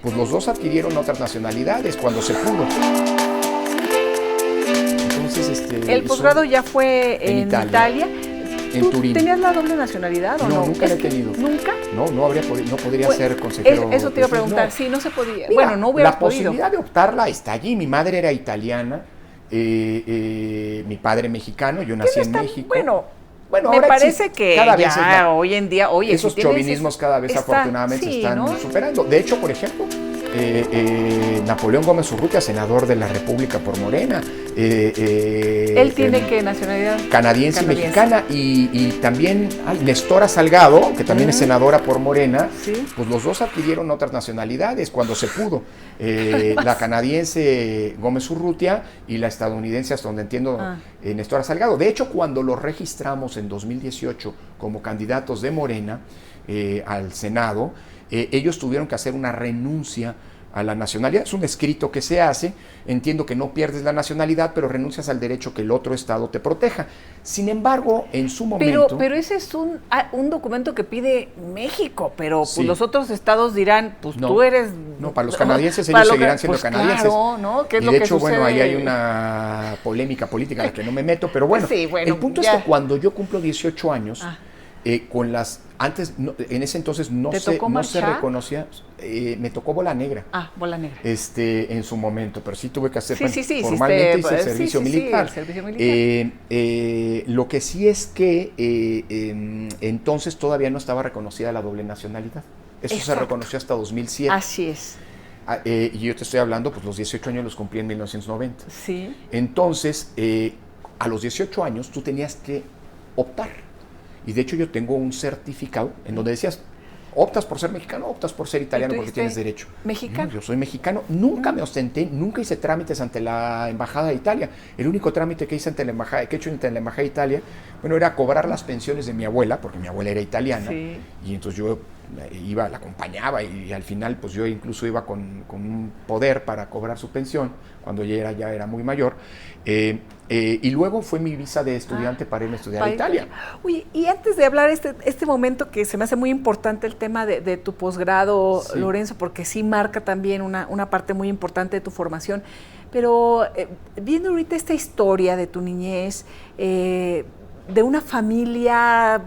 pues los dos adquirieron otras nacionalidades cuando se pudo. Entonces, el posgrado ya fue en Italia. En Turín. ¿Tenías la doble nacionalidad o no? No, nunca la he tenido. ¿Nunca? No podría ser consejero. Eso te iba a preguntar, no. sí, no se podía. Mira, bueno, no hubieras podido. La posibilidad de optarla está allí. Mi madre era italiana, mi padre mexicano, yo nací en México. Bueno, me ahora parece que cada vez ya hoy en día, esos chauvinismos cada vez afortunadamente se están superando. De hecho, por ejemplo, Napoleón Gómez Urrutia, senador de la República por Morena. Él tiene ¿qué nacionalidad? Canadiense y mexicana. Y también Nestora Salgado, que también es senadora por Morena. ¿Sí? Pues los dos adquirieron otras nacionalidades cuando se pudo. La canadiense Gómez Urrutia y la estadounidense, hasta donde entiendo, Nestora Salgado. De hecho, cuando los registramos en 2018 como candidatos de Morena al Senado, ellos tuvieron que hacer una renuncia a la nacionalidad. Es un escrito que se hace. Entiendo que no pierdes la nacionalidad, pero renuncias al derecho que el otro estado te proteja. Sin embargo, en su momento... Pero ese es un documento que pide México, pero pues los otros estados dirán, pues tú eres... No, para los canadienses ellos seguirán siendo canadienses. Claro, ¿no? ¿Qué es y lo de que hecho, sucede? bueno, ahí hay una polémica política en la que no me meto, pero bueno, el punto es que cuando yo cumplo 18 años, con las... Antes, en ese entonces no se reconocía, me tocó bola negra. Bola negra. En su momento, pero sí tuve que hacer, formalmente hice el servicio militar. El servicio militar. Lo que sí es que entonces todavía no estaba reconocida la doble nacionalidad. Eso se reconoció hasta 2007. Así es. Y yo te estoy hablando, pues los 18 años los cumplí en 1990. Sí. Entonces, a los 18 años tú tenías que optar. Y de hecho yo tengo un certificado en donde decías, optas por ser mexicano, optas por ser italiano porque tienes derecho. ¿Mexicano? Yo soy mexicano, nunca me ostenté, nunca hice trámites ante la Embajada de Italia. El único trámite que hice ante la Embajada, que he hecho ante la Embajada de Italia, bueno, era cobrar las pensiones de mi abuela, porque mi abuela era italiana, y entonces yo la acompañaba y al final pues yo incluso iba con un poder para cobrar su pensión cuando ya era muy mayor. Y luego fue mi visa de estudiante para irme a estudiar a Italia. Oye, y antes de hablar este momento que se me hace muy importante el tema de tu posgrado, Lorenzo, porque sí marca también una parte muy importante de tu formación, pero viendo ahorita esta historia de tu niñez, de una familia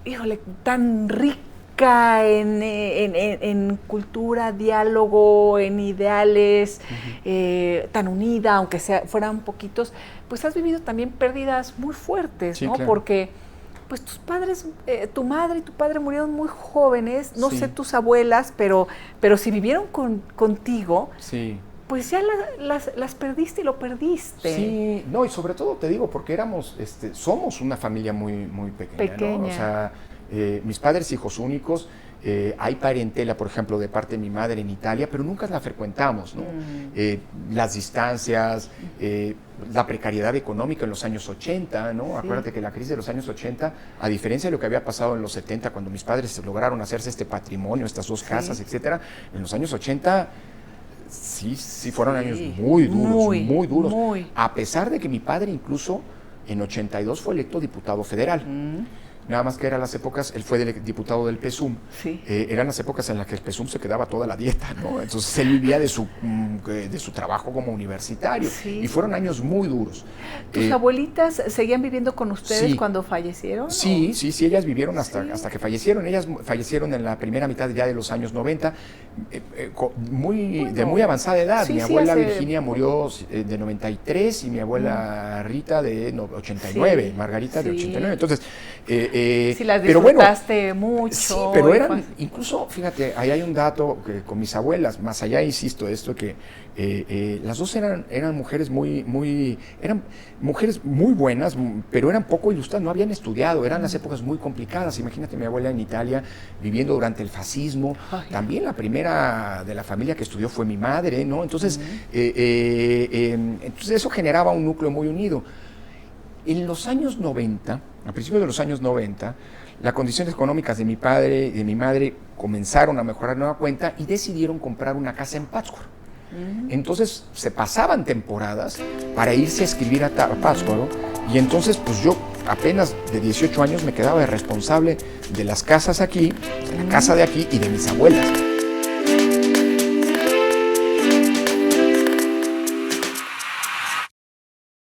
híjole, tan rica en cultura, diálogo, en ideales, tan unida, aunque fueran poquitos, pues has vivido también pérdidas muy fuertes, ¿no? Claro. Porque pues tus padres, tu madre y tu padre murieron muy jóvenes, no sé tus abuelas, pero si vivieron contigo, pues ya las perdiste y lo perdiste. Sí, no, y sobre todo te digo, porque somos una familia muy, muy pequeña. ¿no? O sea, mis padres hijos únicos, hay parentela, por ejemplo, de parte de mi madre en Italia, pero nunca la frecuentamos, ¿no? Las distancias, la precariedad económica en los años 80, ¿no? Acuérdate que la crisis de los años 80, a diferencia de lo que había pasado en los 70, cuando mis padres lograron hacerse este patrimonio, estas dos casas, etcétera, en los años 80... Sí, fueron años muy duros, a pesar de que mi padre incluso en 82 fue electo diputado federal. Nada más que eran las épocas, él fue diputado del PSUM, eran las épocas en las que el PSUM se quedaba toda la dieta, ¿no? Entonces él vivía de su trabajo como universitario, y fueron años muy duros. ¿Tus abuelitas seguían viviendo con ustedes cuando fallecieron? Sí, ellas vivieron hasta que fallecieron. Ellas fallecieron en la primera mitad ya de los años 90, de muy avanzada edad. Mi abuela Virginia murió de 93 y mi abuela Rita de 89, Margarita de 89. Entonces, las disfrutaste mucho. Sí, pero eran, incluso, fíjate, ahí hay un dato que con mis abuelas, más allá, insisto, esto que las dos eran mujeres eran mujeres muy buenas, pero eran poco ilustradas, no habían estudiado, eran las épocas muy complicadas. Imagínate mi abuela en Italia, viviendo durante el fascismo. También la primera de la familia que estudió fue mi madre, ¿no? Entonces, entonces eso generaba un núcleo muy unido. En los años 90, a principios de los años 90, las condiciones económicas de mi padre y de mi madre comenzaron a mejorar de nueva cuenta y decidieron comprar una casa en Pátzcuaro. Entonces se pasaban temporadas para irse a escribir a Pátzcuaro, y entonces pues yo apenas de 18 años me quedaba de responsable de las casas aquí, de la casa de aquí y de mis abuelas.